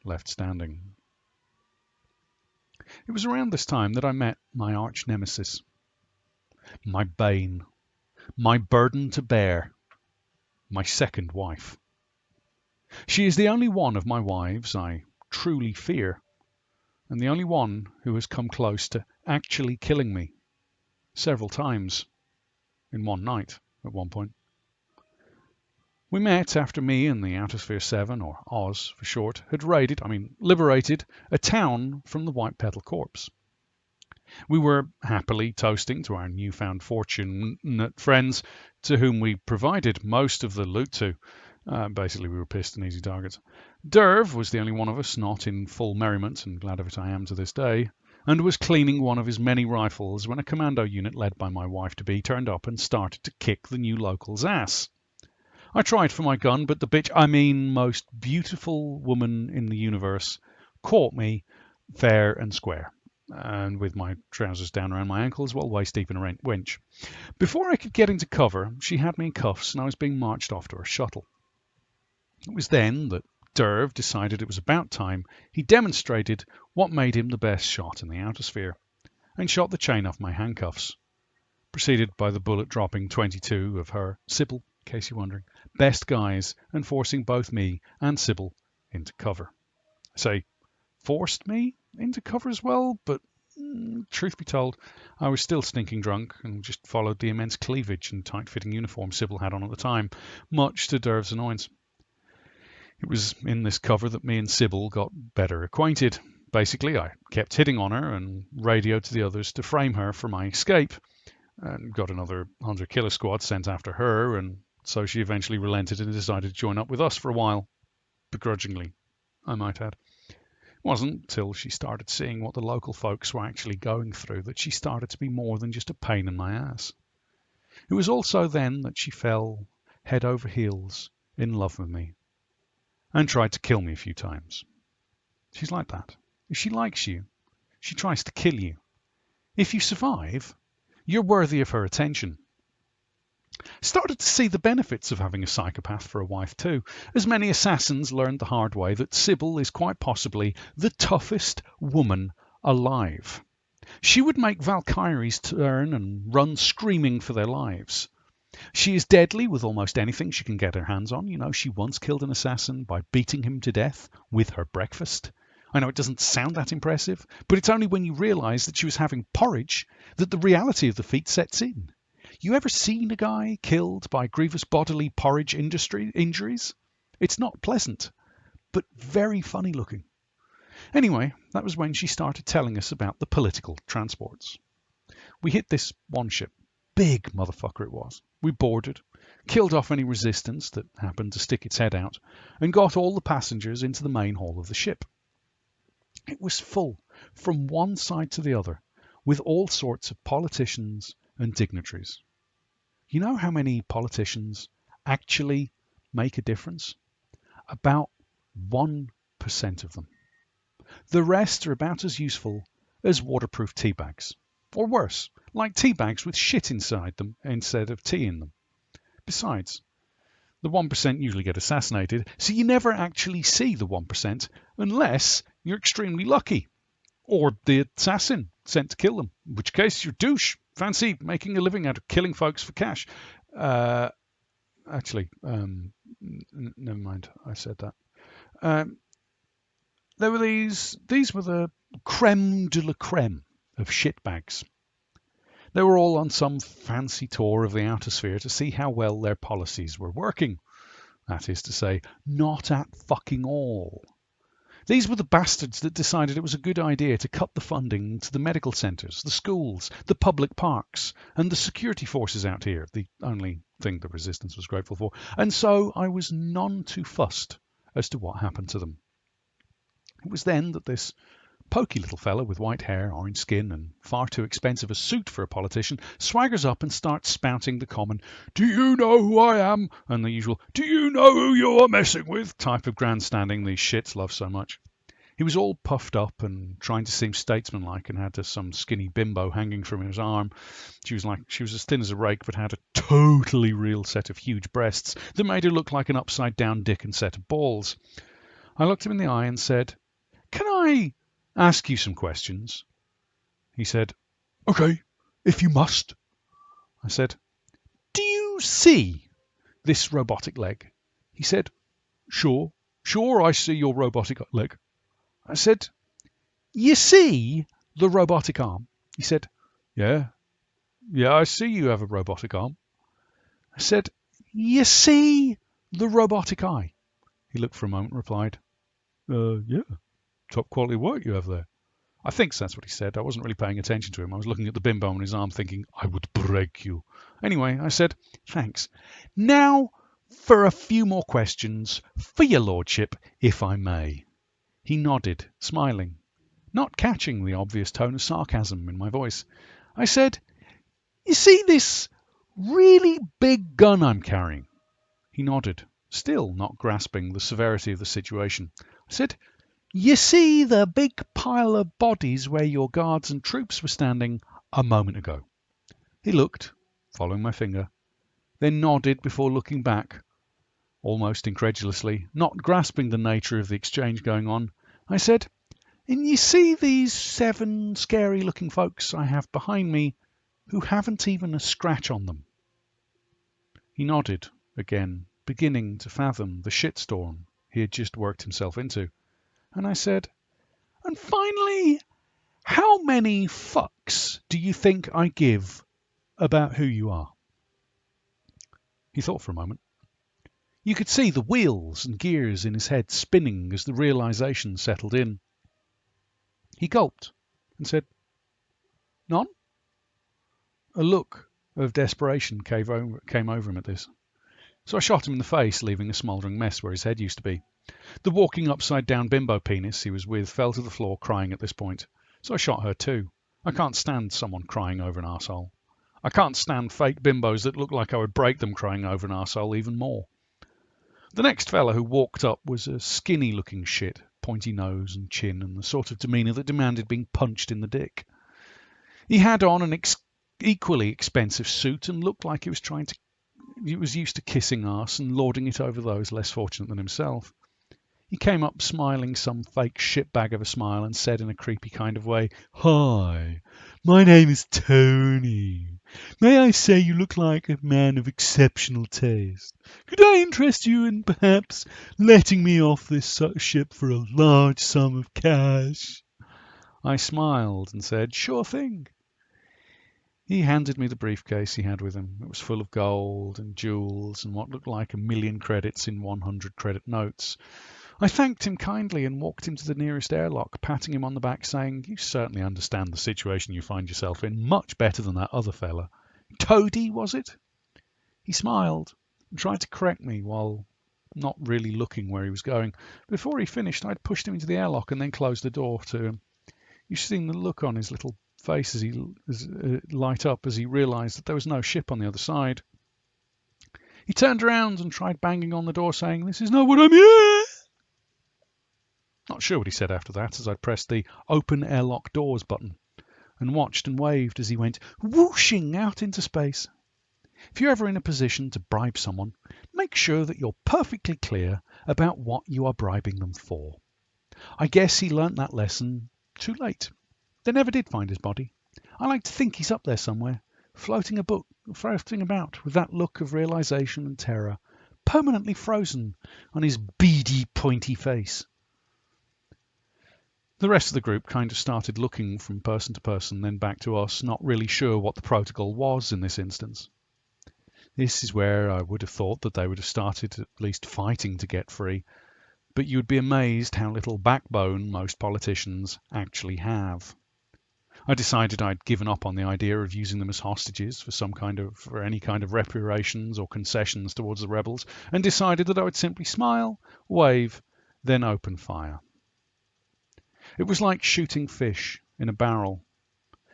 left standing. It was around this time that I met my arch nemesis, my bane, my burden to bear, my second wife. She is the only one of my wives I truly fear, and the only one who has come close to actually killing me several times in one night at one point. We met after me and the Outersphere 7, or Oz for short, had liberated a town from the White Petal Corps. We were happily toasting to our newfound fortunate friends to whom we provided most of the loot to. Basically, we were pissed and easy targets. Derv was the only one of us not in full merriment, and glad of it I am to this day, and was cleaning one of his many rifles when a commando unit led by my wife-to-be turned up and started to kick the new local's ass. I tried for my gun, but the bitch, most beautiful woman in the universe, caught me fair and square, and with my trousers down around my ankles while waist deep in a winch. Before I could get into cover, she had me in cuffs and I was being marched off to her shuttle. It was then that Derv decided it was about time he demonstrated what made him the best shot in the outer sphere, and shot the chain off my handcuffs, preceded by the bullet-dropping 22 of her, Sybil, in case you're wondering, best guys, and forcing both me and Sybil into cover. I say forced me into cover as well, but truth be told, I was still stinking drunk and just followed the immense cleavage and tight-fitting uniform Sybil had on at the time, much to Derv's annoyance. It was in this cover that me and Sybil got better acquainted. Basically, I kept hitting on her and radioed to the others to frame her for my escape, and got another 100 killer squad sent after her, and so she eventually relented and decided to join up with us for a while. Begrudgingly, I might add. It wasn't till she started seeing what the local folks were actually going through that she started to be more than just a pain in my ass. It was also then that she fell head over heels in love with me and tried to kill me a few times. She's like that. If she likes you, she tries to kill you. If you survive, You're worthy of her attention. Started to see the benefits of having a psychopath for a wife too, as many assassins learned the hard way that Sybil is quite possibly the toughest woman alive. She would make Valkyries turn and run screaming for their lives. She is deadly with almost anything she can get her hands on. You know, she once killed an assassin by beating him to death with her breakfast. I know it doesn't sound that impressive, but it's only when you realise that she was having porridge that the reality of the feat sets in. You ever seen a guy killed by grievous bodily porridge injuries? It's not pleasant, but very funny looking. Anyway, that was when she started telling us about the political transports. We hit this one ship. Big motherfucker it was. We boarded, killed off any resistance that happened to stick its head out, and got all the passengers into the main hall of the ship. It was full, from one side to the other, with all sorts of politicians and dignitaries. You know how many politicians actually make a difference? About 1% of them. The rest are about as useful as waterproof tea bags. Or worse, like tea bags with shit inside them instead of tea in them. Besides, the 1% usually get assassinated, so you never actually see the 1% unless you're extremely lucky. Or the assassin sent to kill them, in which case you're douche. Fancy making a living out of killing folks for cash. Never mind, I said that. There were these were the creme de la creme of shitbags. They were all on some fancy tour of the Outersphere to see how well their policies were working. That is to say, not at fucking all. These were the bastards that decided it was a good idea to cut the funding to the medical centres, the schools, the public parks, and the security forces out here, the only thing the resistance was grateful for. And so I was none too fussed as to what happened to them. It was then that this poky little fellow with white hair, orange skin, and far too expensive a suit for a politician swaggers up and starts spouting the common, "Do you know who I am?" and the usual, "Do you know who you are messing with?" type of grandstanding these shits love so much. He was all puffed up and trying to seem statesmanlike and had some skinny bimbo hanging from his arm. She was as thin as a rake but had a totally real set of huge breasts that made her look like an upside down dick and set of balls. I looked him in the eye and said, "Can I ask you some questions?" He said, "Okay, if you must." I said, "Do you see this robotic leg?" He said, Sure, I see your robotic leg." I said, "You see the robotic arm?" He said, Yeah, I see you have a robotic arm." I said, "You see the robotic eye?" He looked for a moment and replied, Yeah, top quality work you have there." I think that's what he said. I wasn't really paying attention to him. I was looking at the bimbo on his arm thinking, I would break you. Anyway, I said, "Thanks. Now for a few more questions for your lordship, if I may." He nodded, smiling, not catching the obvious tone of sarcasm in my voice. I said, "You see this really big gun I'm carrying?" He nodded, still not grasping the severity of the situation. I said, "You see the big pile of bodies where your guards and troops were standing a moment ago?" He looked, following my finger, then nodded before looking back, almost incredulously, not grasping the nature of the exchange going on. I said, "And you see these 7 scary-looking folks I have behind me who haven't even a scratch on them?" He nodded, again, beginning to fathom the shitstorm he had just worked himself into. And I said, "And finally, how many fucks do you think I give about who you are?" He thought for a moment. You could see the wheels and gears in his head spinning as the realization settled in. He gulped and said, "None?" A look of desperation came over him at this. So I shot him in the face, leaving a smouldering mess where his head used to be. The walking upside-down bimbo penis he was with fell to the floor crying at this point, so I shot her too. I can't stand someone crying over an arsehole. I can't stand fake bimbos that look like I would break them crying over an arsehole even more. The next fella who walked up was a skinny-looking shit, pointy nose and chin, and the sort of demeanour that demanded being punched in the dick. He had on an equally expensive suit and looked like he was used to kissing us and lording it over those less fortunate than himself. He came up smiling some fake shitbag of a smile and said in a creepy kind of way, "Hi, my name is Tony. May I say you look like a man of exceptional taste. Could I interest you in perhaps letting me off this ship for a large sum of cash?" I smiled and said, "Sure thing." He handed me the briefcase he had with him. It was full of gold and jewels and what looked like 1,000,000 credits in 100 credit notes. I thanked him kindly and walked him to the nearest airlock, patting him on the back, saying, "You certainly understand the situation you find yourself in much better than that other fella. Toady, was it?" He smiled and tried to correct me while not really looking where he was going. Before he finished, I'd pushed him into the airlock and then closed the door to him. You should have seen the look on his little face as light up as he realised that there was no ship on the other side. He turned around and tried banging on the door, saying, "This is not what I'm here." Not sure what he said after that, as I pressed the open airlock doors button and watched and waved as he went whooshing out into space. If you're ever in a position to bribe someone, make sure that you're perfectly clear about what you are bribing them for. I guess he learnt that lesson too late. They never did find his body. I like to think he's up there somewhere, floating about with that look of realisation and terror, permanently frozen on his beady, pointy face. The rest of the group kind of started looking from person to person, then back to us, not really sure what the protocol was in this instance. This is where I would have thought that they would have started at least fighting to get free, but you would be amazed how little backbone most politicians actually have. I decided I'd given up on the idea of using them as hostages for any kind of reparations or concessions towards the rebels, and decided that I would simply smile, wave, then open fire. It was like shooting fish in a barrel,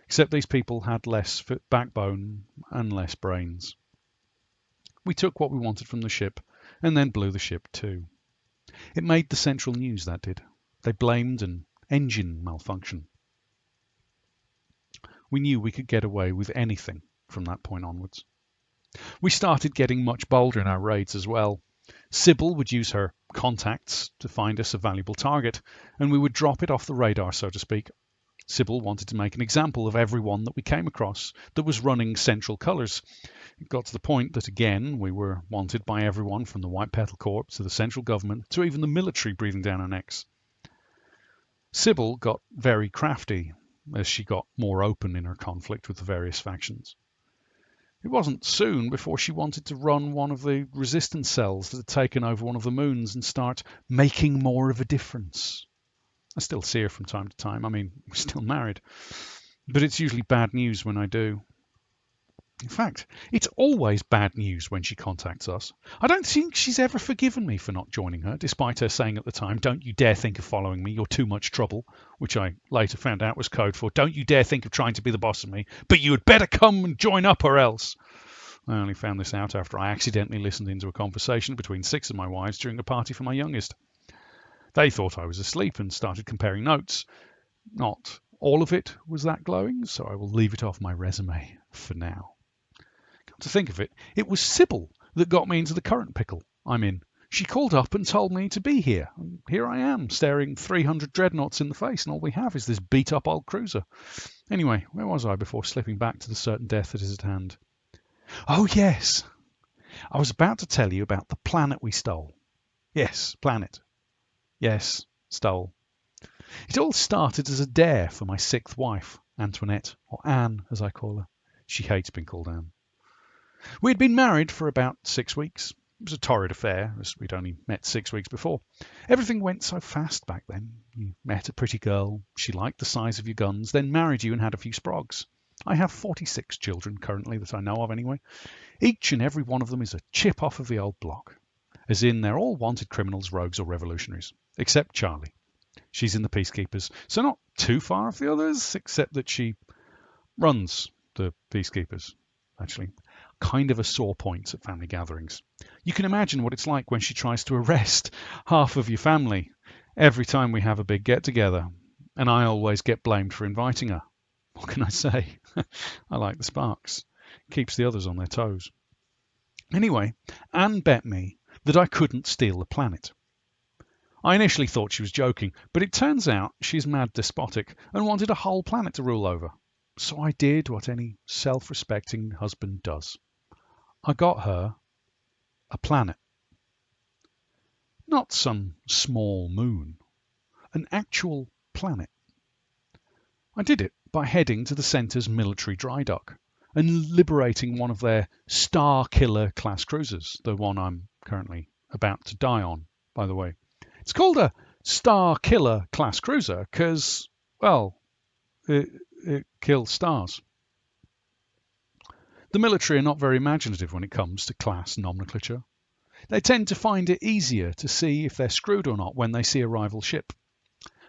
except these people had less backbone and less brains. We took what we wanted from the ship and then blew the ship too. It made the central news, that did. They blamed an engine malfunction. We knew we could get away with anything from that point onwards. We started getting much bolder in our raids as well. Sybil would use her contacts to find us a valuable target, and we would drop it off the radar, so to speak. Sybil wanted to make an example of everyone that we came across that was running Central Colours. It got to the point that, again, we were wanted by everyone from the White Petal Corps to the central government to even the military breathing down our necks. Sybil got very crafty as she got more open in her conflict with the various factions. It wasn't soon before she wanted to run one of the resistance cells that had taken over one of the moons and start making more of a difference. I still see her from time to time. I mean, we're still married. But it's usually bad news when I do. In fact, it's always bad news when she contacts us. I don't think she's ever forgiven me for not joining her, despite her saying at the time, "Don't you dare think of following me, you're too much trouble," which I later found out was code for, "Don't you dare think of trying to be the boss of me, but you had better come and join up or else." I only found this out after I accidentally listened into a conversation between 6 of my wives during a party for my youngest. They thought I was asleep and started comparing notes. Not all of it was that glowing, so I will leave it off my resume for now. Come to think of it, it was Sybil that got me into the current pickle I'm in. She called up and told me to be here. And here I am, staring 300 dreadnoughts in the face, and all we have is this beat-up old cruiser. Anyway, where was I before slipping back to the certain death that is at hand? Oh, yes. I was about to tell you about the planet we stole. Yes, planet. Yes, stole. It all started as a dare for my 6th wife, Antoinette, or Anne, as I call her. She hates being called Anne. We had been married for about 6 weeks. It was a torrid affair, as we'd only met 6 weeks before. Everything went so fast back then. You met a pretty girl, she liked the size of your guns, then married you and had a few sprogs. I have 46 children currently that I know of anyway. Each and every one of them is a chip off of the old block. As in, they're all wanted criminals, rogues or revolutionaries. Except Charlie. She's in the Peacekeepers, so not too far off the others, except that she runs the Peacekeepers, actually. Kind of a sore point at family gatherings. You can imagine what it's like when she tries to arrest half of your family every time we have a big get-together, and I always get blamed for inviting her. What can I say? I like the sparks. Keeps the others on their toes. Anyway, Anne bet me that I couldn't steal the planet. I initially thought she was joking, but it turns out she's mad despotic and wanted a whole planet to rule over. So I did what any self-respecting husband does. I got her a planet. Not some small moon. An actual planet. I did it by heading to the centre's military dry dock and liberating one of their Star Killer class cruisers, the one I'm currently about to die on, by the way. It's called a Star Killer class cruiser because, well, it kills stars. The military are not very imaginative when it comes to class nomenclature. They tend to find it easier to see if they're screwed or not when they see a rival ship.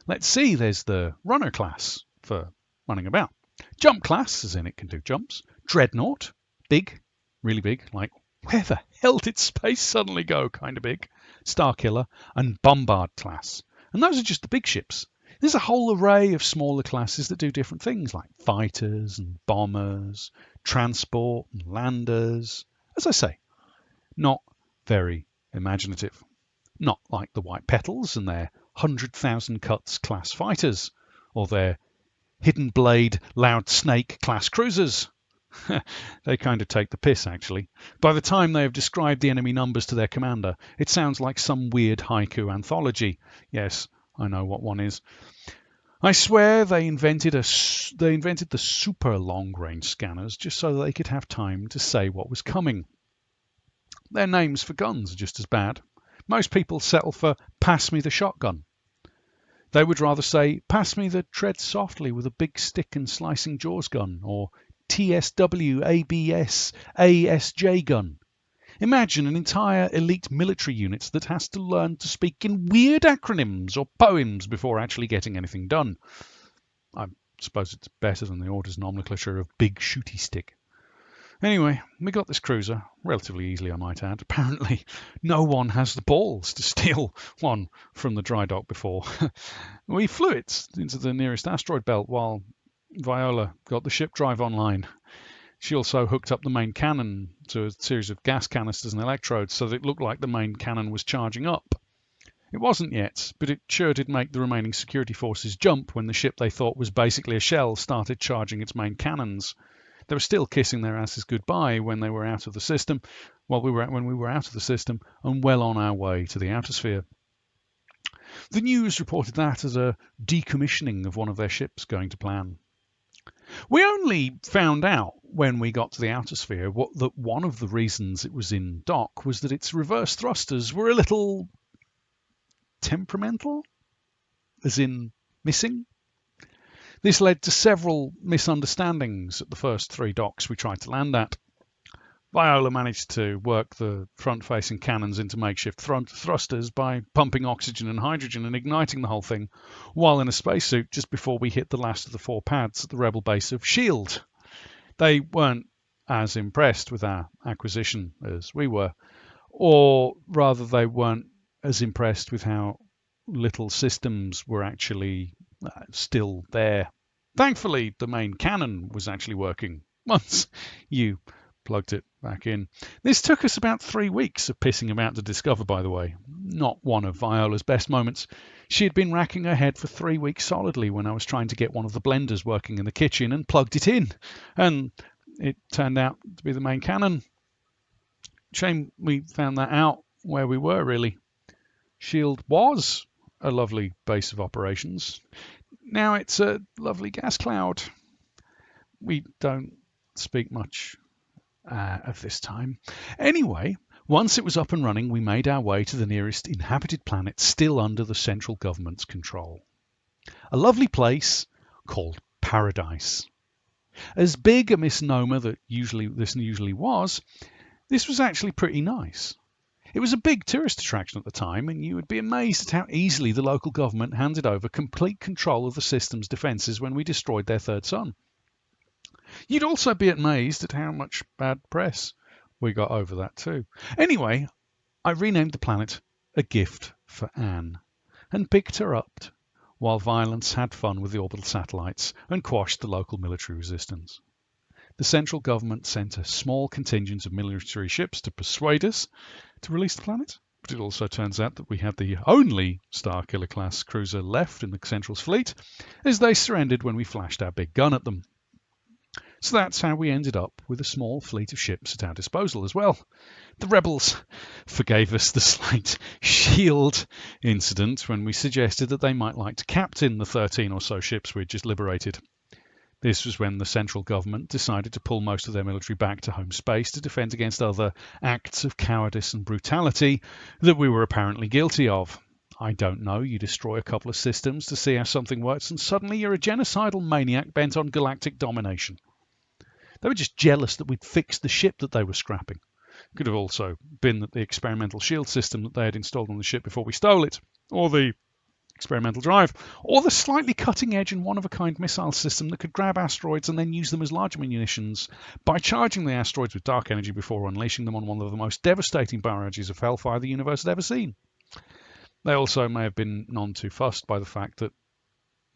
Let's see, there's the runner class for running about. Jump class, as in it can do jumps. Dreadnought, big, really big, like where the hell did space suddenly go kind of big. Star Killer, and Bombard class. And those are just the big ships. There's a whole array of smaller classes that do different things like fighters and bombers, transport and landers. As I say, not very imaginative. Not like the White Petals and their 100,000 cuts class fighters, or their Hidden Blade Loud Snake class cruisers. They kind of take the piss, actually. By the time they have described the enemy numbers to their commander, it sounds like some weird haiku anthology. Yes, I know what one is. I swear they invented the super long-range scanners just so that they could have time to say what was coming. Their names for guns are just as bad. Most people settle for pass me the shotgun. They would rather say pass me the tread softly with a big stick and slicing jaws gun, or TSW ABS ASJ gun. Imagine an entire elite military unit that has to learn to speak in weird acronyms or poems before actually getting anything done. I suppose it's better than the orders nomenclature of big shooty stick. Anyway, we got this cruiser, relatively easily I might add. Apparently no one has the balls to steal one from the dry dock before. We flew it into the nearest asteroid belt while Viola got the ship drive online. She also hooked up the main cannon to a series of gas canisters and electrodes so that it looked like the main cannon was charging up. It wasn't yet, but it sure did make the remaining security forces jump when the ship they thought was basically a shell started charging its main cannons. They were still kissing their asses goodbye when they were out of the system, when we were out of the system and well on our way to the Outersphere. The news reported that as a decommissioning of one of their ships going to plan. We only found out when we got to the Outersphere that one of the reasons it was in dock was that its reverse thrusters were a little temperamental, as in missing. This led to several misunderstandings at the first 3 docks we tried to land at. Viola managed to work the front-facing cannons into makeshift thrusters by pumping oxygen and hydrogen and igniting the whole thing while in a spacesuit just before we hit the last of the 4 pads at the rebel base of S.H.I.E.L.D. They weren't as impressed with our acquisition as we were, or rather they weren't as impressed with how little systems were actually still there. Thankfully, the main cannon was actually working once you plugged it back in. This took us about 3 weeks of pissing about to discover, by the way. Not one of Viola's best moments. She had been racking her head for 3 weeks solidly when I was trying to get one of the blenders working in the kitchen and plugged it in. And it turned out to be the main cannon. Shame we found that out where we were, really. S.H.I.E.L.D. was a lovely base of operations. Now it's a lovely gas cloud. We don't speak much of this time. Anyway, once it was up and running, we made our way to the nearest inhabited planet still under the central government's control. A lovely place called Paradise. As big a misnomer that this usually was, this was actually pretty nice. It was a big tourist attraction at the time, and you would be amazed at how easily the local government handed over complete control of the system's defences when we destroyed their third sun. You'd also be amazed at how much bad press we got over that too. Anyway, I renamed the planet A Gift for Anne and picked her up while violence had fun with the orbital satellites and quashed the local military resistance. The central government sent a small contingent of military ships to persuade us to release the planet, but it also turns out that we had the only Starkiller class cruiser left in the Central's fleet, as they surrendered when we flashed our big gun at them. So that's how we ended up with a small fleet of ships at our disposal as well. The rebels forgave us the slight shield incident when we suggested that they might like to captain the 13 or so ships we'd just liberated. This was when the central government decided to pull most of their military back to home space to defend against other acts of cowardice and brutality that we were apparently guilty of. I don't know, you destroy a couple of systems to see how something works and suddenly you're a genocidal maniac bent on galactic domination. They were just jealous that we'd fixed the ship that they were scrapping. It could have also been that the experimental shield system that they had installed on the ship before we stole it, or the experimental drive, or the slightly cutting-edge and one-of-a-kind missile system that could grab asteroids and then use them as large munitions by charging the asteroids with dark energy before unleashing them on one of the most devastating barrages of hellfire the universe had ever seen. They also may have been none too fussed by the fact that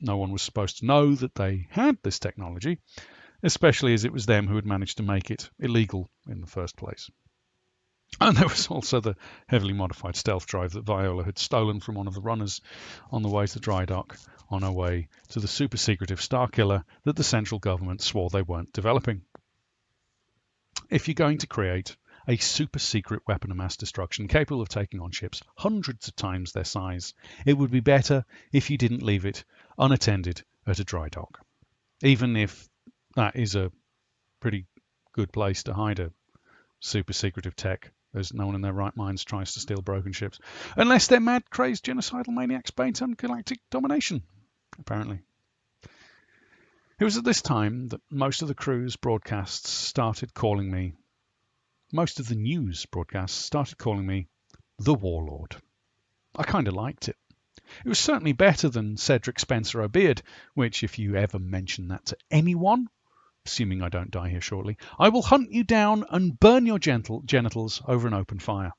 no one was supposed to know that they had this technology, especially as it was them who had managed to make it illegal in the first place. And there was also the heavily modified stealth drive that Viola had stolen from one of the runners on the way to dry dock on her way to the super secretive Starkiller that the central government swore they weren't developing. If you're going to create a super secret weapon of mass destruction capable of taking on ships hundreds of times their size, it would be better if you didn't leave it unattended at a dry dock, even if that is a pretty good place to hide a super secretive tech, as no one in their right minds tries to steal broken ships, unless they're mad, crazed, genocidal maniacs bent on galactic domination, apparently. It was at this time that most of the news broadcasts started calling me the Warlord. I kind of liked it. It was certainly better than Cedrick Spencer O'Beard, which, if you ever mention that to anyone, assuming I don't die here shortly, I will hunt you down and burn your genitals over an open fire.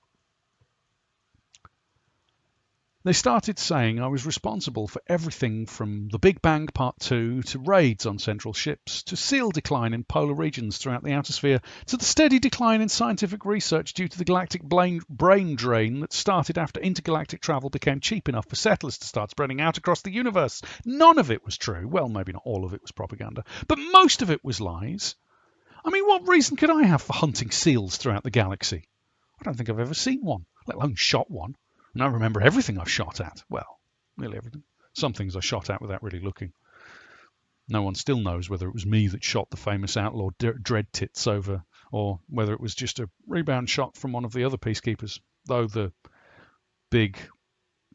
They started saying I was responsible for everything from the Big Bang Part 2 to raids on central ships, to seal decline in polar regions throughout the outer sphere, to the steady decline in scientific research due to the galactic brain drain that started after intergalactic travel became cheap enough for settlers to start spreading out across the universe. None of it was true. Well, maybe not all of it was propaganda, but most of it was lies. I mean, what reason could I have for hunting seals throughout the galaxy? I don't think I've ever seen one, let alone shot one. And I remember everything I've shot at. Well, nearly everything. Some things I shot at without really looking. No one still knows whether it was me that shot the famous outlaw Dread Tits over, or whether it was just a rebound shot from one of the other peacekeepers, though the big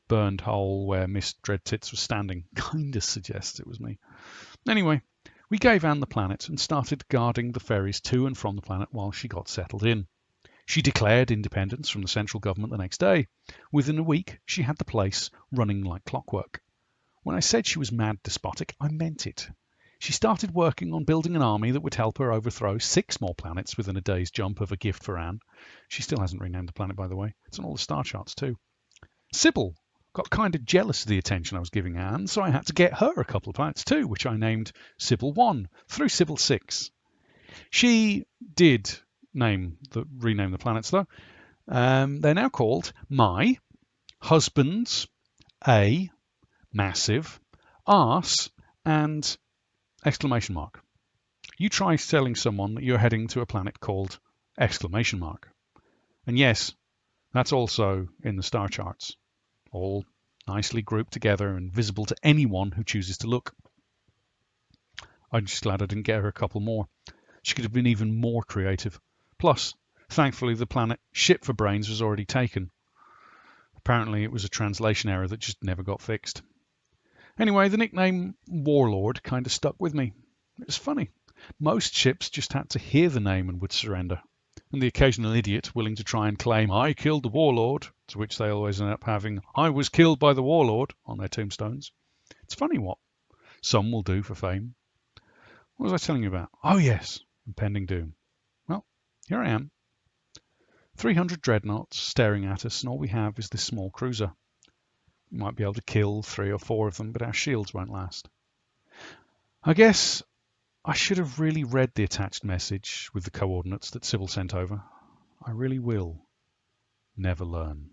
burned hole where Miss Dread Tits was standing kind of suggests it was me. Anyway, we gave Anne the planet and started guarding the ferries to and from the planet while she got settled in. She declared independence from the central government the next day. Within a week, she had the place running like clockwork. When I said she was mad despotic, I meant it. She started working on building an army that would help her overthrow 6 more planets within a day's jump of a gift for Anne. She still hasn't renamed the planet, by the way. It's on all the star charts too. Sybil got kind of jealous of the attention I was giving Anne, so I had to get her a couple of planets too, which I named Sybil 1 through Sybil 6. She did rename the planets though. They're now called My, Husbands, A, Massive, Arse, and exclamation mark. You try telling someone that you're heading to a planet called exclamation mark. And yes, that's also in the star charts, all nicely grouped together and visible to anyone who chooses to look. I'm just glad I didn't get her a couple more. She could have been even more creative. Plus, thankfully, the planet Ship for Brains was already taken. Apparently, it was a translation error that just never got fixed. Anyway, the nickname Warlord kind of stuck with me. It was funny. Most ships just had to hear the name and would surrender. And the occasional idiot willing to try and claim, I killed the Warlord, to which they always end up having, I was killed by the Warlord, on their tombstones. It's funny what some will do for fame. What was I telling you about? Oh yes, impending doom. Here I am, 300 dreadnoughts staring at us, and all we have is this small cruiser. Might be able to kill 3 or 4 of them, but our shields won't last. I guess I should have really read the attached message with the coordinates that Sybil sent over. I really will never learn.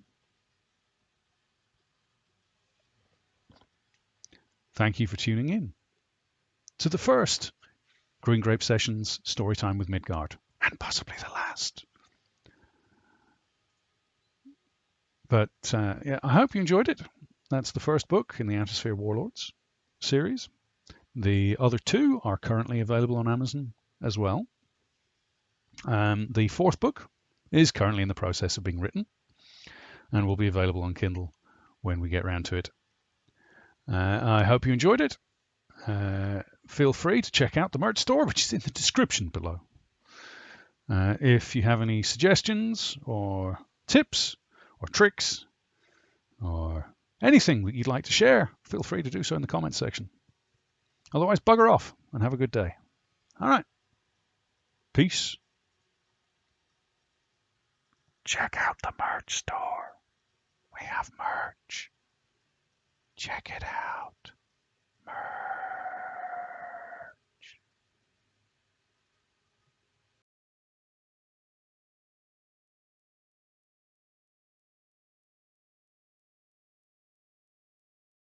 Thank you for tuning in to the first Green Grape Sessions Storytime with Midgard, and possibly the last. But yeah, I hope you enjoyed it. That's the first book in the Outersphere Warlords series. The other 2 are currently available on Amazon as well. The 4th book is currently in the process of being written and will be available on Kindle when we get round to it. I hope you enjoyed it. Feel free to check out the merch store, which is in the description below. If you have any suggestions or tips or tricks or anything that you'd like to share, feel free to do so in the comments section. Otherwise, bugger off and have a good day. All right. Peace. Check out the merch store. We have merch. Check it out.